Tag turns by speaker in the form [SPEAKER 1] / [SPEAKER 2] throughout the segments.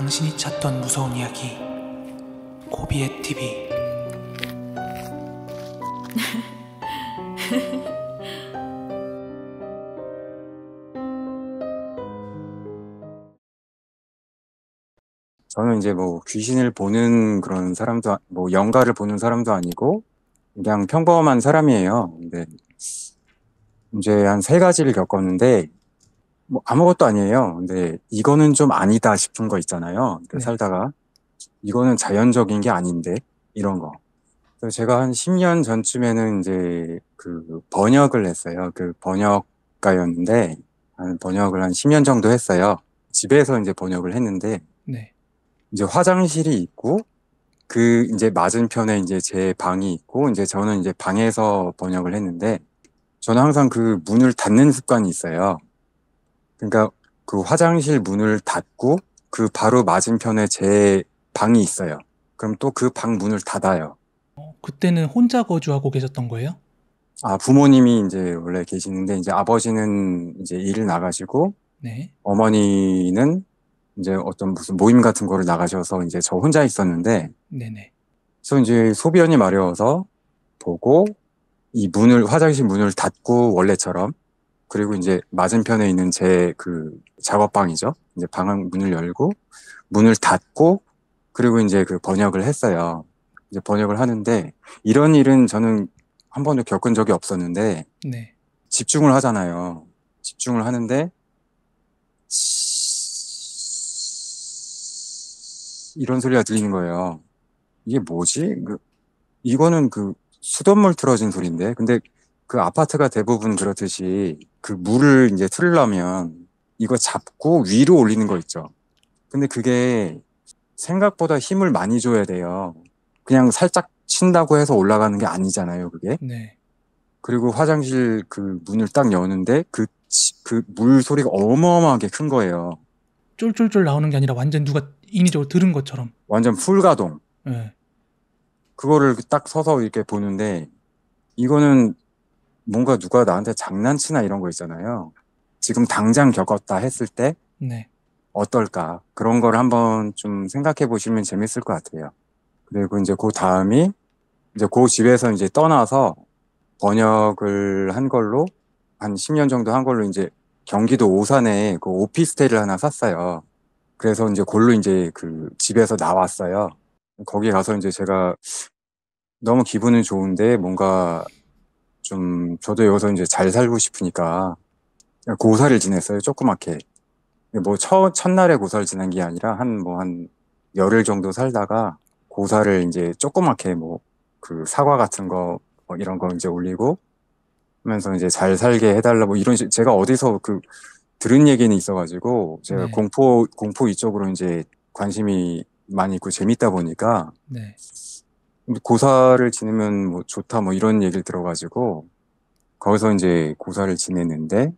[SPEAKER 1] 당신이 찾던 무서운 이야기 고비의 TV.
[SPEAKER 2] 저는 이제 뭐 귀신을 보는 그런 사람도 뭐 영가를 보는 사람도 아니고 그냥 평범한 사람이에요. 근데 이제 한 세 가지를 겪었는데 뭐 아무것도 아니에요. 근데 이거는 좀 아니다 싶은 거 있잖아요.
[SPEAKER 1] 네.
[SPEAKER 2] 살다가 이거는 자연적인 게 아닌데 이런 거. 그래서 제가 한 10년 전쯤에는 이제 그 번역을 했어요. 그 번역가였는데 한 번역을 한 10년 정도 했어요. 집에서 이제 번역을 했는데
[SPEAKER 1] 네.
[SPEAKER 2] 이제 화장실이 있고 그 이제 맞은편에 이제 제 방이 있고 이제 저는 이제 방에서 번역을 했는데 저는 항상 그 문을 닫는 습관이 있어요. 그러니까 그 화장실 문을 닫고 그 바로 맞은편에 제 방이 있어요. 그럼 또 그 방 문을 닫아요.
[SPEAKER 1] 그때는 혼자 거주하고 계셨던 거예요?
[SPEAKER 2] 아, 부모님이 이제 원래 계시는데 이제 아버지는 이제 일을 나가시고
[SPEAKER 1] 네.
[SPEAKER 2] 어머니는 이제 어떤 무슨 모임 같은 거를 나가셔서 이제 저 혼자 있었는데
[SPEAKER 1] 네네.
[SPEAKER 2] 그래서 이제 소변이 마려워서 보고 이 문을 화장실 문을 닫고 원래처럼 그리고 이제 맞은편에 있는 제 그 작업방이죠. 이제 방 문을 열고 문을 닫고 그리고 이제 그 번역을 했어요. 이제 번역을 하는데 이런 일은 저는 한 번도 겪은 적이 없었는데
[SPEAKER 1] 네.
[SPEAKER 2] 집중을 하잖아요. 집중을 하는데 이런 소리가 들리는 거예요. 이게 뭐지? 이거는 그 수돗물 틀어진 소리인데 근데 그 아파트가 대부분 그렇듯이 그 물을 이제 틀려면 이거 잡고 위로 올리는 거 있죠. 근데 그게 생각보다 힘을 많이 줘야 돼요. 그냥 살짝 친다고 해서 올라가는 게 아니잖아요, 그게.
[SPEAKER 1] 네.
[SPEAKER 2] 그리고 화장실 그 문을 딱 여는데 그 물 소리가 어마어마하게 큰 거예요.
[SPEAKER 1] 쫄쫄쫄 나오는 게 아니라 완전 누가 인위적으로 들은 것처럼.
[SPEAKER 2] 완전 풀가동.
[SPEAKER 1] 네.
[SPEAKER 2] 그거를 딱 서서 이렇게 보는데 이거는 뭔가 누가 나한테 장난치나 이런 거 있잖아요. 지금 당장 겪었다 했을 때
[SPEAKER 1] 네.
[SPEAKER 2] 어떨까? 그런 걸 한번 좀 생각해 보시면 재밌을 것 같아요. 그리고 이제 그 다음이 이제 그 집에서 이제 떠나서 번역을 한 걸로 한 10년 정도 한 걸로 이제 경기도 오산에 그 오피스텔을 하나 샀어요. 그래서 이제 그걸로 이제 그 집에서 나왔어요. 거기 가서 이제 제가 너무 기분은 좋은데 뭔가 좀 저도 여기서 이제 잘 살고 싶으니까 고사를 지냈어요. 조그맣게. 뭐 첫날에 고사를 지낸 게 아니라 한 열흘 정도 살다가 고사를 이제 조그맣게 뭐 그 사과 같은 거 뭐 이런 거 이제 올리고 하면서 이제 잘 살게 해달라 뭐 이런 제가 어디서 그 들은 얘기는 있어가지고 제가
[SPEAKER 1] 네.
[SPEAKER 2] 공포 이쪽으로 이제 관심이 많이 있고 재밌다 보니까
[SPEAKER 1] 네.
[SPEAKER 2] 고사를 지내면 뭐 좋다 뭐 이런 얘기를 들어가지고 거기서 이제 고사를 지냈는데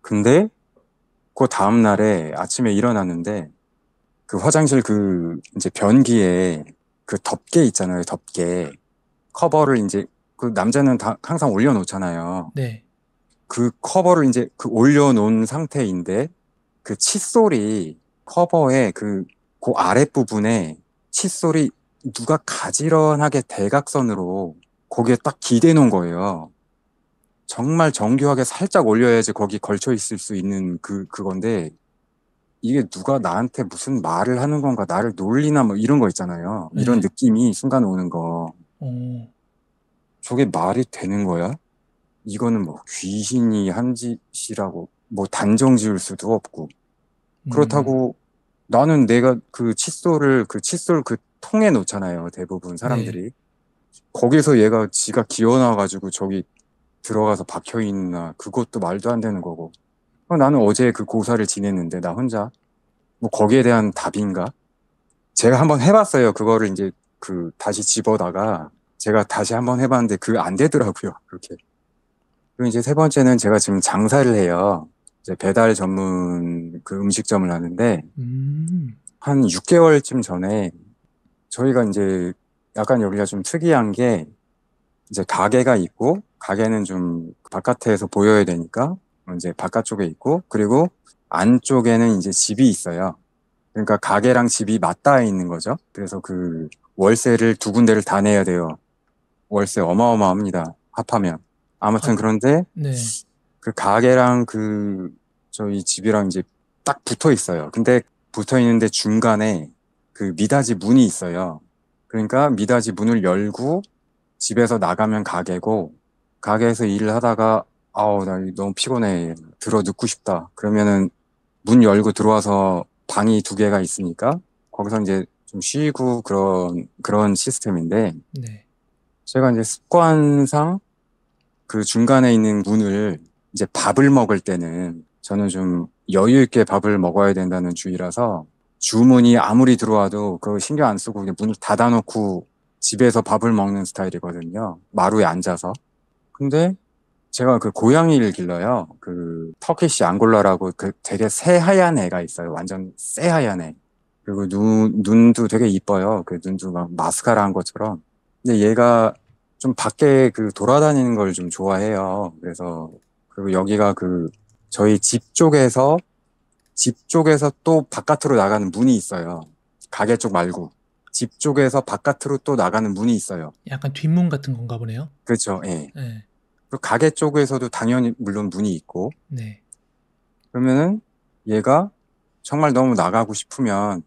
[SPEAKER 2] 근데 그 다음 날에 아침에 일어났는데 그 화장실 그 이제 변기에 그 덮개 있잖아요. 덮개 커버를 이제 그 남자는 다 항상 올려놓잖아요.
[SPEAKER 1] 네.
[SPEAKER 2] 그 커버를 이제 그 올려놓은 상태인데 그 칫솔이 커버의 그 아랫부분에 칫솔이 누가 가지런하게 대각선으로 거기에 딱 기대 놓은 거예요. 정말 정교하게 살짝 올려야지 거기 걸쳐 있을 수 있는 그건데 이게 누가 나한테 무슨 말을 하는 건가 나를 놀리나 뭐 이런 거 있잖아요. 이런
[SPEAKER 1] 네.
[SPEAKER 2] 느낌이 순간 오는 거.
[SPEAKER 1] 어.
[SPEAKER 2] 저게 말이 되는 거야? 이거는 뭐 귀신이 한 짓이라고 뭐 단정 지을 수도 없고
[SPEAKER 1] 음.
[SPEAKER 2] 그렇다고 나는 내가 그 칫솔 그 통에 놓잖아요. 대부분
[SPEAKER 1] 네.
[SPEAKER 2] 사람들이. 거기서 얘가 지가 기어나와가지고 저기 들어가서 박혀 있나 그것도 말도 안 되는 거고. 나는 어제 그 고사를 지냈는데 나 혼자 뭐 거기에 대한 답인가? 제가 한번 해봤어요. 그거를 이제 그 다시 집어다가 제가 다시 한번 해봤는데 그 안 되더라고요. 그렇게. 그리고 이제 세 번째는 제가 지금 장사를 해요. 이제 배달 전문 그 음식점을 하는데
[SPEAKER 1] 음.
[SPEAKER 2] 한 6개월쯤 전에 저희가 이제 약간 여기가 좀 특이한 게 이제 가게가 있고 가게는 좀 바깥에서 보여야 되니까 이제 바깥쪽에 있고 그리고 안쪽에는 이제 집이 있어요. 그러니까 가게랑 집이 맞닿아 있는 거죠. 그래서 그 월세를 두 군데를 다 내야 돼요. 월세 어마어마합니다. 합하면.
[SPEAKER 3] 아,
[SPEAKER 2] 아무튼 그런데
[SPEAKER 3] 네.
[SPEAKER 2] 그 가게랑 그 저희 집이랑 이제 딱 붙어 있어요. 근데 붙어 있는데 중간에 그 미닫이 문이 있어요. 그러니까 미닫이 문을 열고 집에서 나가면 가게고 가게에서 일을 하다가 아우 나 너무 피곤해 들어 눕고 싶다. 그러면은 문 열고 들어와서 방이 두 개가 있으니까 거기서 이제 좀 쉬고 그런 시스템인데
[SPEAKER 3] 네.
[SPEAKER 2] 제가 이제 습관상 그 중간에 있는 문을 이제 밥을 먹을 때는 저는 좀 여유 있게 밥을 먹어야 된다는 주의라서 주문이 아무리 들어와도 그거 신경 안 쓰고 그냥 문을 닫아놓고 집에서 밥을 먹는 스타일이거든요. 마루에 앉아서. 근데 제가 그 고양이를 길러요. 그 터키시 앙골라라고 그 되게 새하얀 애가 있어요. 완전 새하얀 애. 그리고 눈도 되게 이뻐요. 그 눈도 막 마스카라 한 것처럼. 근데 얘가 좀 밖에 그 돌아다니는 걸 좀 좋아해요. 그래서 그리고 여기가 그 저희 집 쪽에서 또 바깥으로 나가는 문이 있어요. 가게 쪽 말고 집 쪽에서 바깥으로 또 나가는 문이 있어요.
[SPEAKER 3] 약간 뒷문 같은 건가 보네요.
[SPEAKER 2] 그렇죠. 예.
[SPEAKER 3] 네.
[SPEAKER 2] 그리고 가게 쪽에서도 당연히 물론 문이 있고
[SPEAKER 3] 네.
[SPEAKER 2] 그러면은 얘가 정말 너무 나가고 싶으면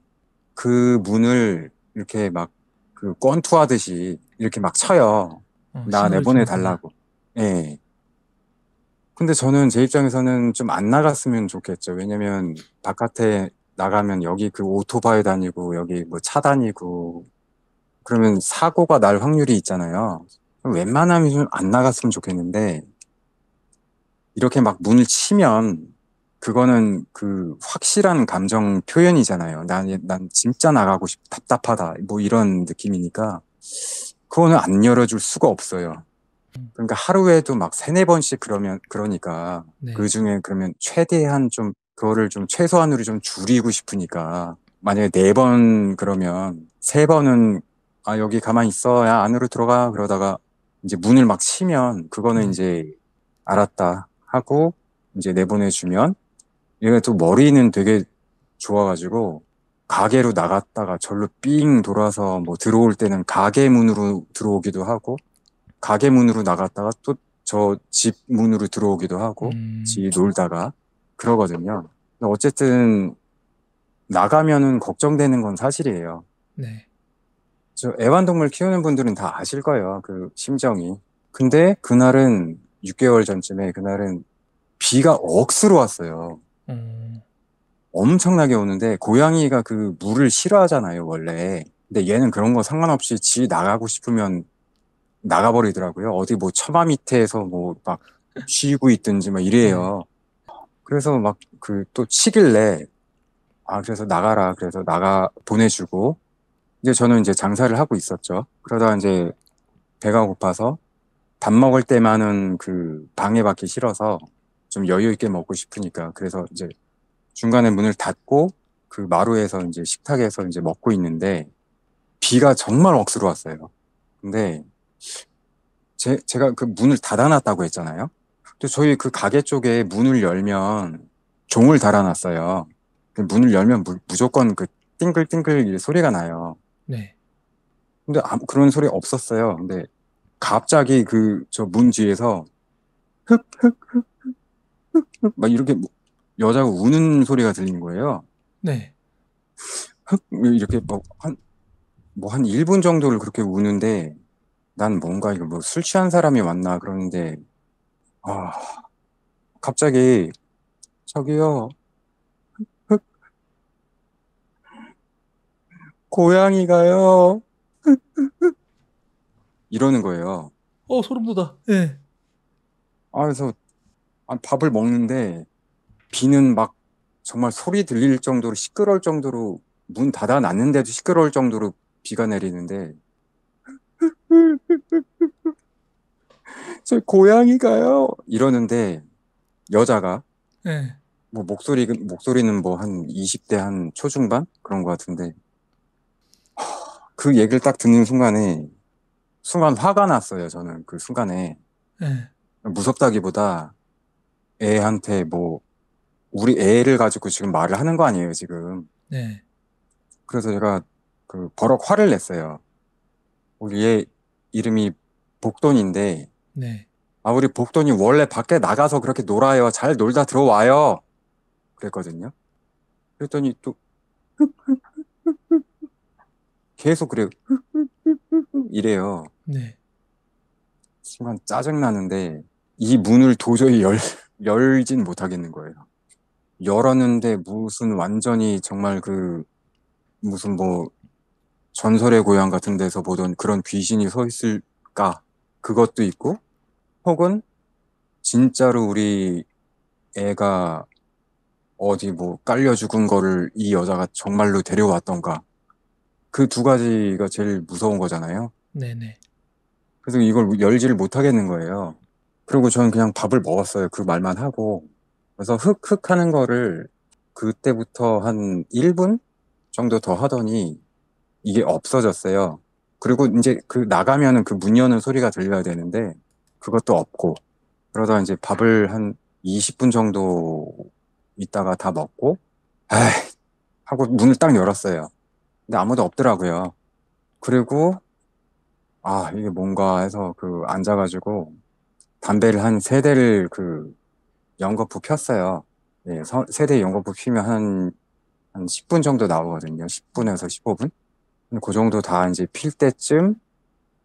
[SPEAKER 2] 그 문을 이렇게 막 그 권투하듯이 이렇게 막 쳐요. 나
[SPEAKER 3] 신호를
[SPEAKER 2] 내보내
[SPEAKER 3] 주는구나.
[SPEAKER 2] 달라고. 예. 근데 저는 제 입장에서는 좀 안 나갔으면 좋겠죠. 왜냐면 바깥에 나가면 여기 그 오토바이 다니고 여기 뭐 차 다니고 그러면 사고가 날 확률이 있잖아요. 웬만하면 좀 안 나갔으면 좋겠는데 이렇게 막 문을 치면 그거는 그 확실한 감정 표현이잖아요. 난 진짜 나가고 답답하다. 뭐 이런 느낌이니까 그거는 안 열어줄 수가 없어요. 그러니까 하루에도 막 세네 번씩 그러니까 그
[SPEAKER 3] 네.
[SPEAKER 2] 중에 그러면 최대한 좀 그거를 좀 최소한으로 좀 줄이고 싶으니까 만약에 네 번 그러면 세 번은 아 여기 가만히 있어 야 안으로 들어가 그러다가 이제 문을 막 치면 그거는
[SPEAKER 3] 네.
[SPEAKER 2] 이제 알았다 하고 이제 내보내주면 얘가 또 머리는 되게 좋아가지고 가게로 나갔다가 절로 삥 돌아서 뭐 들어올 때는 가게 문으로 들어오기도 하고 가게 문으로 나갔다가 또 저 집 문으로 들어오기도 하고 지 놀다가 그러거든요. 근데 어쨌든 나가면은 걱정되는 건 사실이에요.
[SPEAKER 3] 네.
[SPEAKER 2] 저 애완동물 키우는 분들은 다 아실 거예요. 그 심정이. 근데 그날은 6개월 전쯤에 그날은 비가 억수로 왔어요. 엄청나게 오는데 고양이가 그 물을 싫어하잖아요, 원래. 근데 얘는 그런 거 상관없이 지 나가고 싶으면 나가버리더라고요. 어디 뭐 처마 밑에서 뭐 막 쉬고 있든지 막
[SPEAKER 3] 네.
[SPEAKER 2] 이래요. 그래서 막 그 또 치길래 아 그래서 나가라 그래서 나가 보내주고 이제 저는 이제 장사를 하고 있었죠. 그러다 이제 배가 고파서 밥 먹을 때만은 그 방해받기 싫어서 좀 여유 있게 먹고 싶으니까 그래서 이제 중간에 문을 닫고 그 마루에서 이제 식탁에서 이제 먹고 있는데 비가 정말 억수로 왔어요. 근데 제가 그 문을 닫아놨다고 했잖아요. 근데 저희 그 가게 쪽에 문을 열면 종을 달아놨어요. 그 문을 열면 무조건 그 띵글띵글 소리가 나요.
[SPEAKER 3] 네.
[SPEAKER 2] 근데 아무 그런 소리 없었어요. 근데 갑자기 그 저 문 뒤에서 막 이렇게 여자가 우는 소리가 들리는 거예요.
[SPEAKER 3] 네.
[SPEAKER 2] 이렇게 뭐 한 1분 정도를 그렇게 우는데 난 뭔가 이거 뭐 술 취한 사람이 왔나 그러는데 아 갑자기 저기요 고양이가요 이러는 거예요.
[SPEAKER 3] 소름 돋아. 네.
[SPEAKER 2] 그래서 밥을 먹는데 비는 막 정말 소리 들릴 정도로 시끄러울 정도로 문 닫아놨는데도 시끄러울 정도로 비가 내리는데 저 고양이가요 이러는데 여자가
[SPEAKER 3] 네.
[SPEAKER 2] 뭐 목소리는 뭐 한 20대 한 초중반 그런 것 같은데 그 얘기를 딱 듣는 순간 화가 났어요. 저는 그 순간에
[SPEAKER 3] 네.
[SPEAKER 2] 무섭다기보다 애한테 뭐 우리 애를 가지고 지금 말을 하는 거 아니에요 지금.
[SPEAKER 3] 네.
[SPEAKER 2] 그래서 제가 그 버럭 화를 냈어요. 우리 얘 이름이 복돈인데,
[SPEAKER 3] 네.
[SPEAKER 2] 아, 우리 복돈이 원래 밖에 나가서 그렇게 놀아요. 잘 놀다 들어와요. 그랬거든요. 그랬더니 또 계속 그래 이래요.
[SPEAKER 3] 네.
[SPEAKER 2] 순간 짜증나는데 이 문을 도저히 열진 못하겠는 거예요. 열었는데 무슨 완전히 정말 그 무슨 뭐 전설의 고향 같은 데서 보던 그런 귀신이 서 있을까? 그것도 있고 혹은 진짜로 우리 애가 어디 뭐 깔려 죽은 거를 이 여자가 정말로 데려왔던가. 그 두 가지가 제일 무서운 거잖아요.
[SPEAKER 3] 네네.
[SPEAKER 2] 그래서 이걸 열지를 못하겠는 거예요. 그리고 저는 그냥 밥을 먹었어요. 그 말만 하고. 그래서 흑흑 하는 거를 그때부터 한 1분 정도 더 하더니 이게 없어졌어요. 그리고 이제 그 나가면은 그 문 여는 소리가 들려야 되는데 그것도 없고 그러다 이제 밥을 한 20분 정도 있다가 다 먹고 에이 하고 문을 딱 열었어요. 근데 아무도 없더라고요. 그리고 아 이게 뭔가 해서 그 앉아가지고 담배를 한 세 대를 그 연거푸 폈어요. 예, 세 대 연거푸 피면 한 10분 정도 나오거든요. 10분에서 15분? 그 정도 다 이제 필 때쯤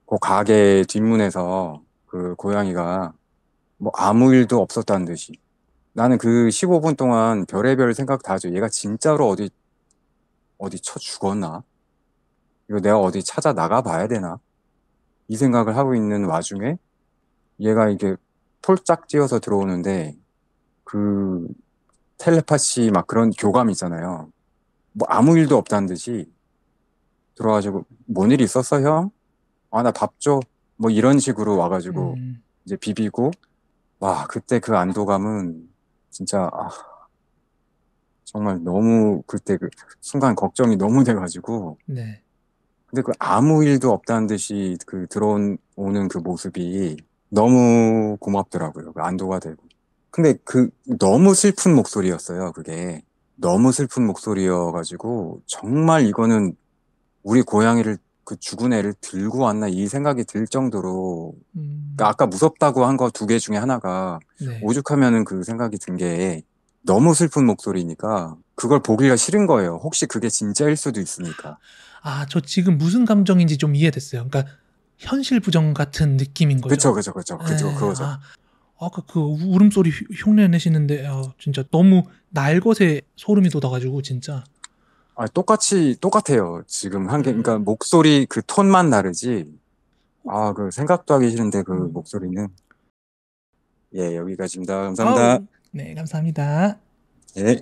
[SPEAKER 2] 그 가게 뒷문에서 그 고양이가 뭐 아무 일도 없었다는 듯이 나는 그 15분 동안 별의별 생각 다 하죠. 얘가 진짜로 어디 쳐 죽었나? 이거 내가 어디 찾아 나가 봐야 되나? 이 생각을 하고 있는 와중에 얘가 이게 폴짝 뛰어서 들어오는데 그 텔레파시 막 그런 교감 있잖아요. 뭐 아무 일도 없다는 듯이 들어와가지고 뭔 일 있었어 형? 아 나 밥 줘. 뭐 이런 식으로 와가지고
[SPEAKER 3] 음,
[SPEAKER 2] 이제 비비고 와 그때 그 안도감은 진짜 정말 너무 그때 그 순간 걱정이 너무 돼가지고
[SPEAKER 3] 네.
[SPEAKER 2] 근데 그 아무 일도 없다는 듯이 그 들어오는 그 모습이 너무 고맙더라고요. 그 안도가 되고. 근데 그 너무 슬픈 목소리였어요. 그게 너무 슬픈 목소리여가지고 정말 이거는 우리 고양이를 그 죽은 애를 들고 왔나 이 생각이 들 정도로 그러니까 아까 무섭다고 한 거 두 개 중에 하나가
[SPEAKER 3] 네.
[SPEAKER 2] 오죽하면은 그 생각이 든 게 너무 슬픈 목소리니까 그걸 보기가 싫은 거예요. 혹시 그게 진짜일 수도 있으니까.
[SPEAKER 3] 아, 저 지금 무슨 감정인지 좀 이해됐어요. 그러니까 현실 부정 같은 느낌인 거죠.
[SPEAKER 2] 그쵸.
[SPEAKER 3] 예,
[SPEAKER 2] 그거죠.
[SPEAKER 3] 아, 아까 그 울음소리 흉내 내시는데, 진짜 너무 날것에 소름이 돋아가지고, 진짜.
[SPEAKER 2] 아, 똑같아요. 지금 한 게, 그러니까
[SPEAKER 3] 음,
[SPEAKER 2] 목소리 그 톤만 다르지. 아, 그 생각도 하기 싫은데 그
[SPEAKER 3] 음.
[SPEAKER 2] 목소리는. 예, 여기까지입니다. 감사합니다.
[SPEAKER 3] 아우, 네, 감사합니다.
[SPEAKER 2] 예.